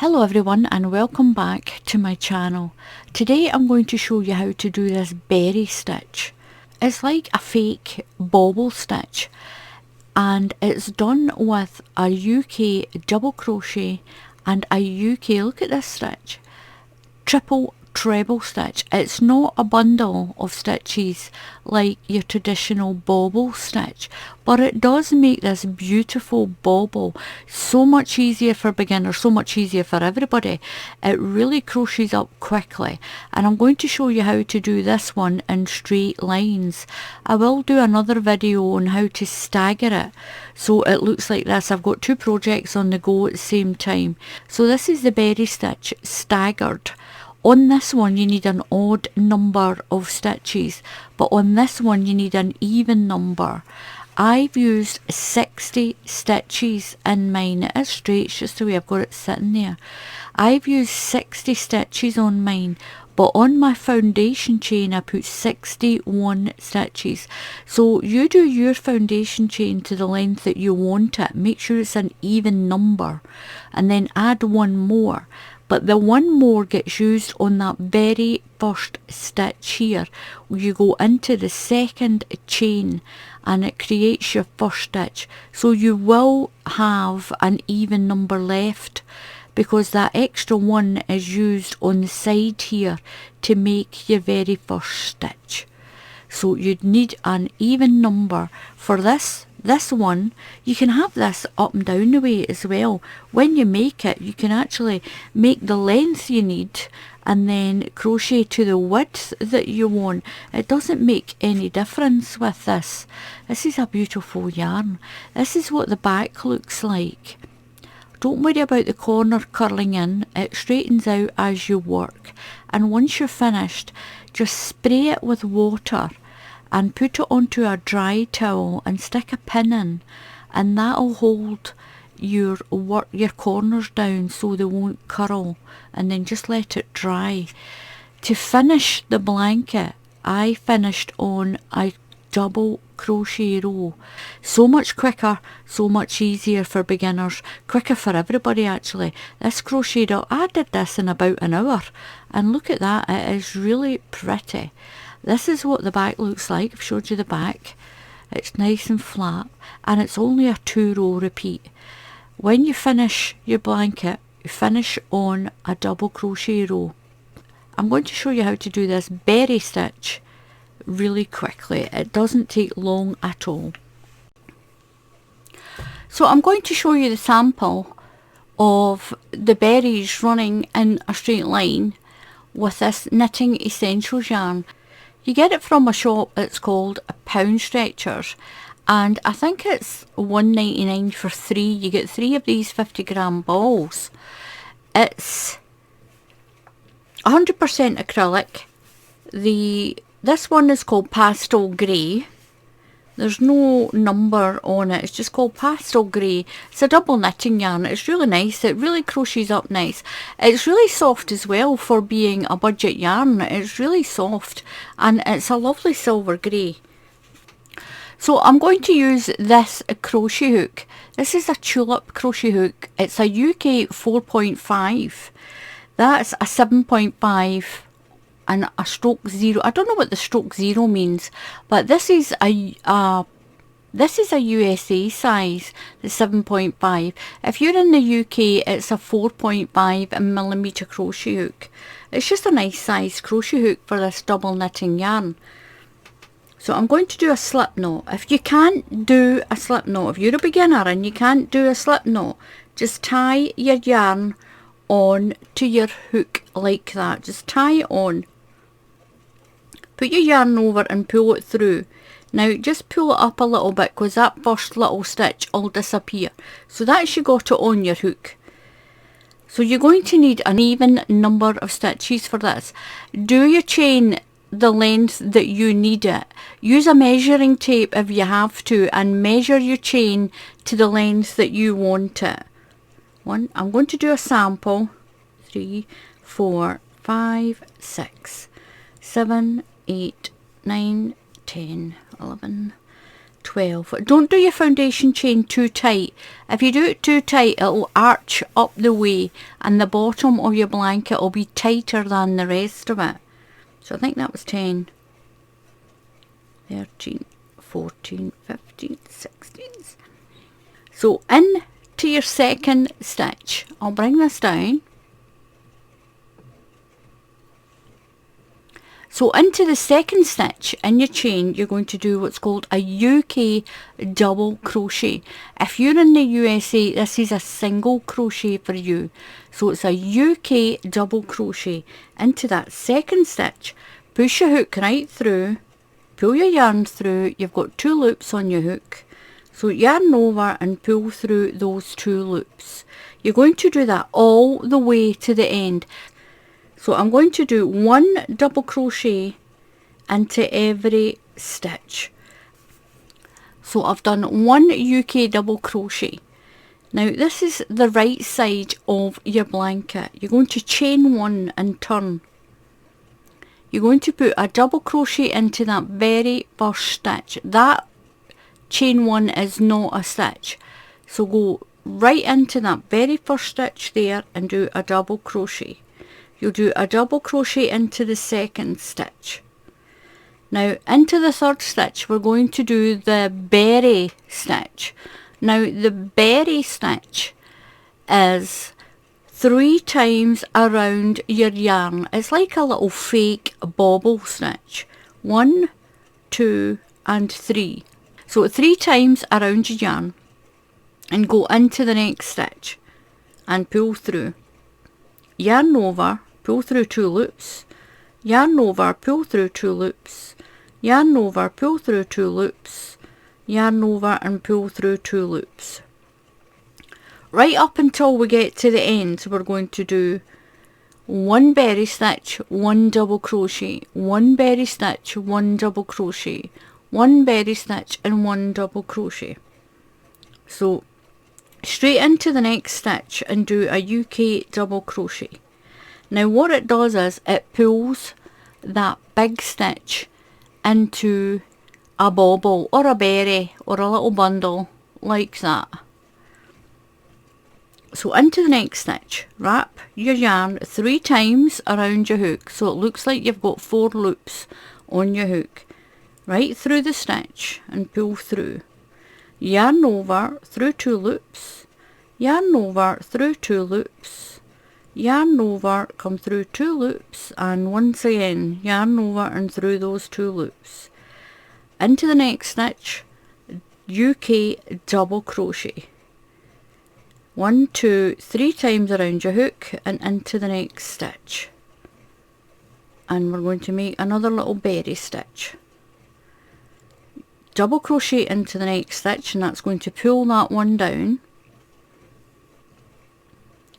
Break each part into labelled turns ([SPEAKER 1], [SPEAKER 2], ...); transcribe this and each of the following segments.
[SPEAKER 1] Hello everyone and welcome back to my channel. Today I'm going to show you how to do this berry stitch. It's like a fake bauble stitch and it's done with a UK double crochet and a UK, look at this stitch, triple treble stitch. It's not a bundle of stitches like your traditional bauble stitch, but it does make this beautiful bauble so much easier for beginners, so much easier for everybody. It really crochets up quickly, and I'm going to show you how to do this one in straight lines. I will do another video on how to stagger it so it looks like this. I've got two projects on the go at the same time. So this is the berry stitch staggered. On this one you need an odd number of stitches, but on this one you need an even number. I've used 60 stitches in mine. It is straight, it's just the way I've got it sitting there. I've used 60 stitches on mine, but on my foundation chain I put 61 stitches. So you do your foundation chain to the length that you want it. Make sure it's an even number and then add one more. But the one more gets used on that very first stitch here. You go into the second chain and it creates your first stitch. So you will have an even number left because that extra one is used on the side here to make your very first stitch. So you'd need an even number for this one. You can have this up and down the way as well. When you make it, you can actually make the length you need and then crochet to the width that you want. It doesn't make any difference with this. This is a beautiful yarn. This is what the back looks like. Don't worry about the corner curling in. It straightens out as you work. And once you're finished, just spray it with water and put it onto a dry towel and stick a pin in, and that'll hold your corners down so they won't curl, and then just let it dry. To finish the blanket, I finished on a double crochet row. So much quicker, so much easier for beginners, quicker for everybody actually. This crocheted up, I did this in about an hour, and look at that, it is really pretty. This is what the back looks like. I've showed you the back. It's nice and flat and it's only a 2-row repeat. When you finish your blanket, you finish on a double crochet row. I'm going to show you how to do this berry stitch really quickly. It doesn't take long at all. So I'm going to show you the sample of the berries running in a straight line with this Knitting Essentials yarn. You get it from a shop that's called Pound Stretchers, and I think it's $1.99 for 3. You get 3 of these 50-gram balls. It's 100% acrylic. This one is called Pastel Grey. There's no number on it, it's just called Pastel Grey. It's a double knitting yarn. It's really nice, it really crochets up nice. It's really soft as well for being a budget yarn. It's really soft and it's a lovely silver grey. So I'm going to use this crochet hook. This is a tulip crochet hook. It's a UK 4.5. That's a 7.5 and a stroke 0. I don't know what the stroke 0 means, but this is a USA size, the 7.5. If you're in the UK, it's a 4.5mm crochet hook. It's just a nice size crochet hook for this double knitting yarn. So I'm going to do a slip knot. If you can't do a slip knot, if you're a beginner and you can't do a slip knot, just tie your yarn on to your hook like that. Just tie it on. Put your yarn over and pull it through. Now just pull it up a little bit because that first little stitch will disappear. So that's you got it on your hook. So you're going to need an even number of stitches for this. Do your chain the length that you need it. Use a measuring tape if you have to and measure your chain to the length that you want it. I'm going to do a sample. 3, 4, 5, 6, 7, 8, 9, 10, 11, 12. Don't do your foundation chain too tight. If you do it too tight, it'll arch up the way and the bottom of your blanket will be tighter than the rest of it. So I think that was 10, 13, 14, 15, 16. So into your second stitch, I'll bring this down. So into the second stitch in your chain, you're going to do what's called a UK double crochet. If you're in the USA, this is a single crochet for you. So it's a UK double crochet. Into that second stitch, push your hook right through, pull your yarn through. You've got 2 loops on your hook. So yarn over and pull through those 2 loops. You're going to do that all the way to the end. So I'm going to do 1 double crochet into every stitch. So I've done 1 UK double crochet. Now this is the right side of your blanket. You're going to chain 1 and turn. You're going to put a double crochet into that very first stitch. That chain 1 is not a stitch. So go right into that very first stitch there and do a double crochet. You'll do a double crochet into the second stitch. Now into the third stitch we're going to do the berry stitch. Now the berry stitch is 3 times around your yarn. It's like a little fake bobble stitch. 1, 2 and 3. So 3 times around your yarn and go into the next stitch and pull through. Yarn over, pull through 2 loops, yarn over, pull through 2 loops, yarn over, pull through 2 loops, yarn over and pull through 2 loops. Right up until we get to the end, we're going to do 1 berry stitch, 1 double crochet, 1 berry stitch, 1 double crochet, 1 berry stitch and 1 double crochet. So straight into the next stitch and do a UK double crochet. Now what it does is it pulls that big stitch into a bobble or a berry or a little bundle like that. So into the next stitch, wrap your yarn 3 times around your hook so it looks like you've got 4 loops on your hook. Right through the stitch and pull through. Yarn over through 2 loops, yarn over through 2 loops, yarn over, come through 2 loops and once again yarn over and through those 2 loops. Into the next stitch, UK double crochet. 1, 2, 3 times around your hook and into the next stitch. And we're going to make another little berry stitch. Double crochet into the next stitch and that's going to pull that one down.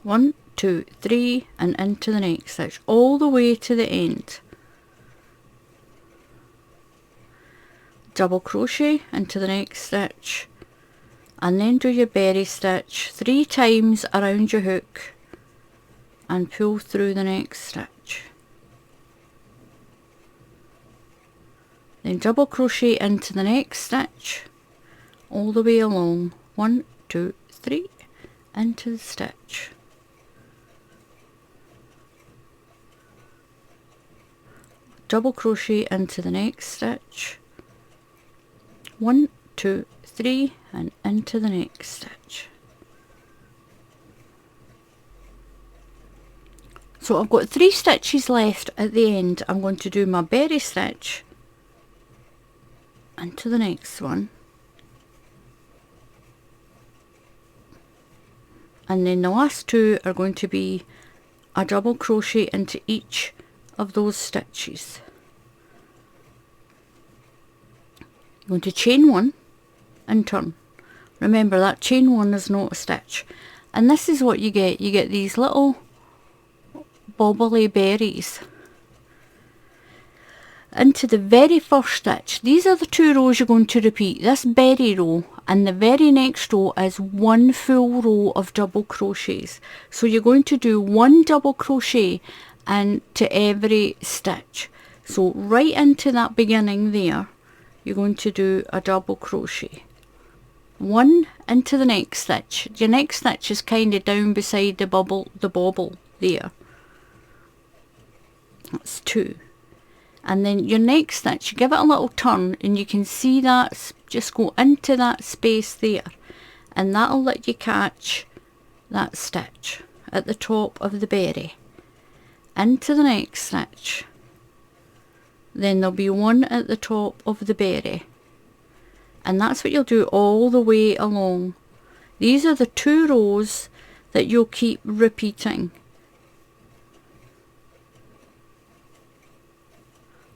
[SPEAKER 1] 1, 2, 3 and into the next stitch all the way to the end. Double crochet into the next stitch and then do your berry stitch 3 times around your hook and pull through the next stitch. Then double crochet into the next stitch all the way along. 1, 2, 3 into the stitch. Double crochet into the next stitch. 1, 2, 3 and into the next stitch. So I've got 3 stitches left at the end. I'm going to do my berry stitch into the next one, and then the last 2 are going to be a double crochet into each of those stitches. I'm going to chain 1 and turn. Remember that chain 1 is not a stitch, and this is what you get these little bobbly berries into the very first stitch. These are the 2 rows you're going to repeat, this berry row and the very next row is 1 full row of double crochets. So you're going to do 1 double crochet into every stitch. So right into that beginning there you're going to do a double crochet. One into the next stitch. Your next stitch is kind of down beside the bobble there. That's 2. And then your next stitch, you give it a little turn and you can see that just go into that space there, and that'll let you catch that stitch at the top of the berry. Into the next stitch, then there'll be one at the top of the berry, and that's what you'll do all the way along. These are the 2 rows that you'll keep repeating.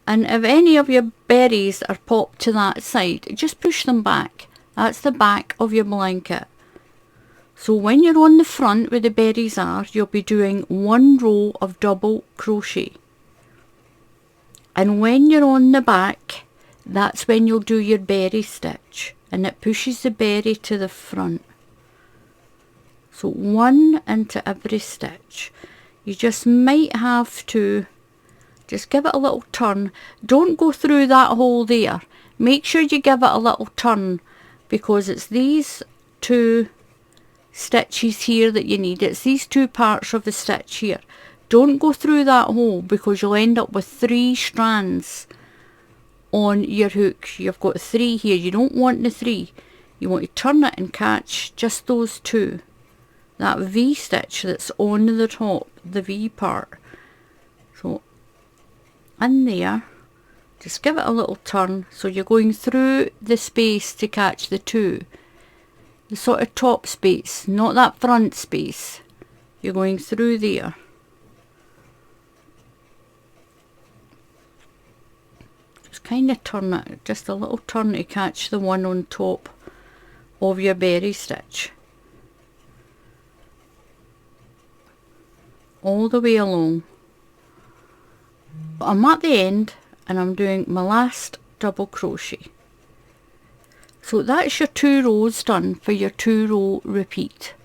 [SPEAKER 1] And if any of your berries are popped to that side, just push them back. That's the back of your blanket. So when you're on the front where the berries are, you'll be doing 1 row of double crochet. And when you're on the back, that's when you'll do your berry stitch, and it pushes the berry to the front. So 1 into every stitch. You just might have to just give it a little turn. Don't go through that hole there. Make sure you give it a little turn, because it's these 2 stitches here that you need. It's these 2 parts of the stitch here. Don't go through that hole, because you'll end up with 3 strands on your hook. You've got 3 here. You don't want the 3. You want to turn it and catch just those 2. That V stitch that's on the top, the V part. So in there, just give it a little turn. So you're going through the space to catch the 2. The sort of top space, not that front space. You're going through there. Kind of turn it, just a little turn to catch the one on top of your berry stitch. All the way along. But I'm at the end and I'm doing my last double crochet. So that's your 2 rows done for your 2 row repeat.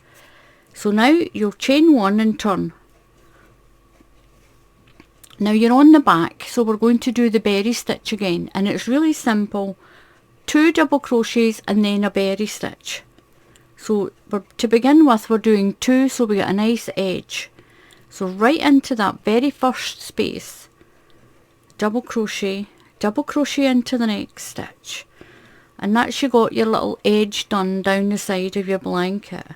[SPEAKER 1] So now you'll chain 1 and turn. Now you're on the back, so we're going to do the berry stitch again, and it's really simple. 2 double crochets and then a berry stitch. So to begin with, we're doing 2, so we get a nice edge. So right into that very first space, double crochet into the next stitch, and that's you got your little edge done down the side of your blanket.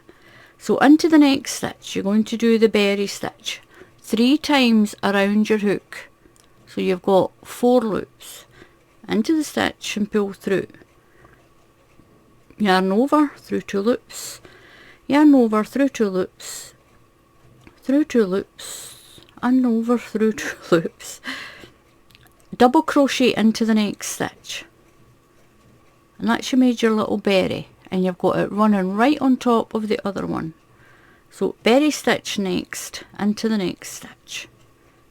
[SPEAKER 1] So into the next stitch, you're going to do the berry stitch 3 times around your hook. So you've got 4 loops. Into the stitch and pull through. Yarn over, through 2 loops. Yarn over, through 2 loops. Through 2 loops. And over, through 2 loops. Double crochet into the next stitch. And that's you made your little berry. And you've got it running right on top of the other one. So berry stitch next, into the next stitch.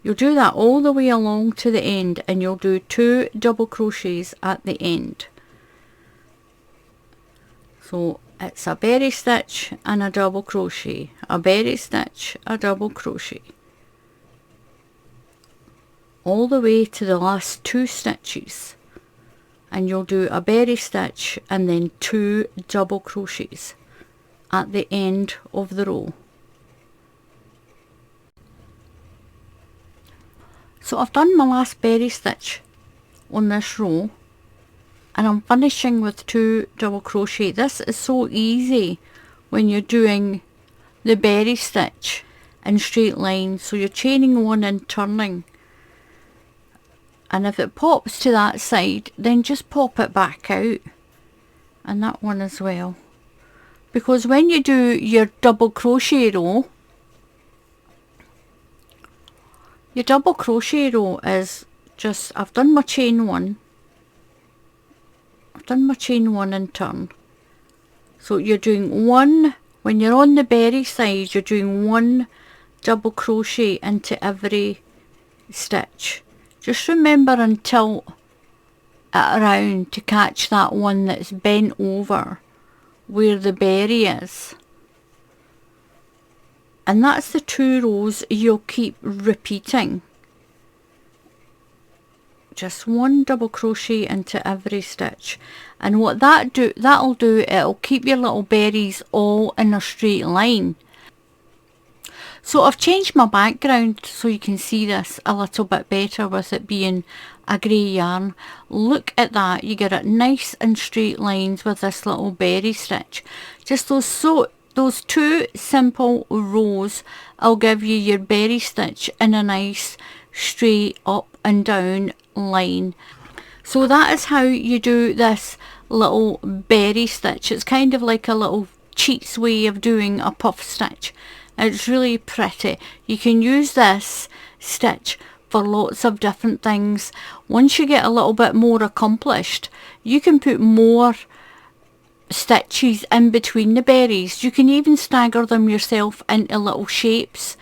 [SPEAKER 1] You'll do that all the way along to the end, and you'll do 2 double crochets at the end. So it's a berry stitch and a double crochet, a berry stitch, a double crochet. All the way to the last 2 stitches. And you'll do a berry stitch and then 2 double crochets at the end of the row. So I've done my last berry stitch on this row, and I'm finishing with 2 double crochet. This is so easy when you're doing the berry stitch in straight lines. So you're chaining 1 and turning, and if it pops to that side, then just pop it back out, and that one as well. Because when you do your double crochet row, your double crochet row is just, I've done my chain 1, I've done my chain 1 and turn. So you're doing 1, when you're on the berry side, you're doing 1 double crochet into every stitch. Just remember and tilt it around to catch that one that's bent over where the berry is. And that's the 2 rows you'll keep repeating just 1 double crochet into every stitch, and what that'll do, it'll keep your little berries all in a straight line. So I've changed my background so you can see this a little bit better with it being a grey yarn. Look at that, you get it nice and straight lines with this little berry stitch. Just those 2 simple rows will give you your berry stitch in a nice straight up and down line. So that is how you do this little berry stitch. It's kind of like a little cheats way of doing a puff stitch. It's really pretty. You can use this stitch for lots of different things. Once you get a little bit more accomplished, you can put more stitches in between the berries. You can even stagger them yourself into little shapes,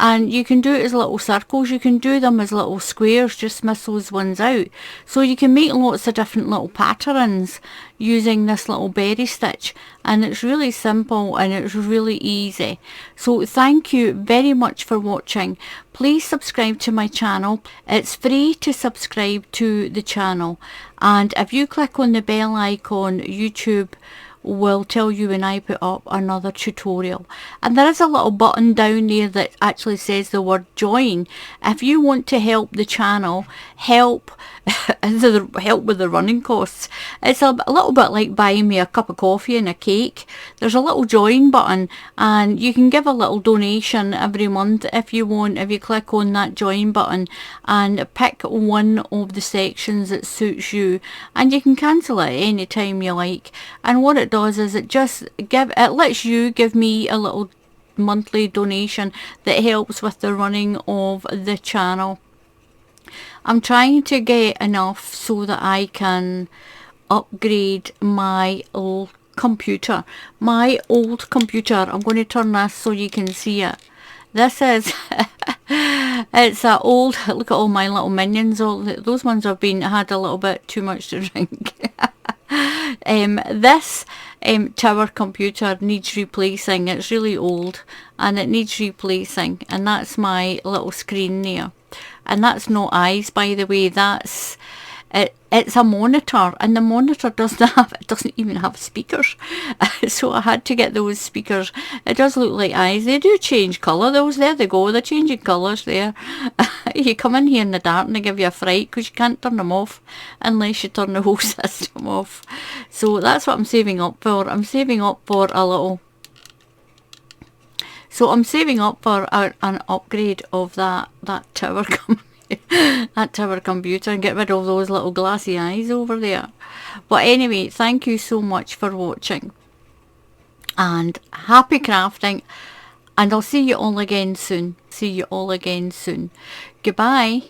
[SPEAKER 1] and you can do it as little circles, you can do them as little squares, just miss those ones out. So you can make lots of different little patterns using this little berry stitch, and it's really simple and it's really easy. So thank you very much for watching. Please subscribe to my channel. It's free to subscribe to the channel, and if you click on the bell icon, YouTube will tell you when I put up another tutorial. And there is a little button down there that actually says the word join. If you want to help the channel, help with the running costs, it's a little bit like buying me a cup of coffee and a cake. There's a little join button, and you can give a little donation every month if you want, if you click on that join button and pick one of the sections that suits you, and you can cancel it any time you like. And what it does is it lets you give me a little monthly donation that helps with the running of the channel. I'm trying to get enough so that I can upgrade my old computer. I'm going to turn this so you can see it. This is it's an old, look at all my little minions. All those ones have had a little bit too much to drink. This tower computer needs replacing. It's really old and it needs replacing, and that's my little screen there. And that's not eyes, by the way, that's it's a monitor, and the monitor doesn't even have speakers. So I had to get those speakers. It does look like eyes. They do change colour. There they go, they're changing colours there. You come in here in the dark and they give you a fright because you can't turn them off unless you turn the whole system off. So that's what I'm saving up for. I'm saving up for a little... So I'm saving up for an upgrade of that tower that tower computer, and get rid of those little glassy eyes over there. But anyway, thank you so much for watching, and happy crafting, and I'll see you all again soon. Goodbye.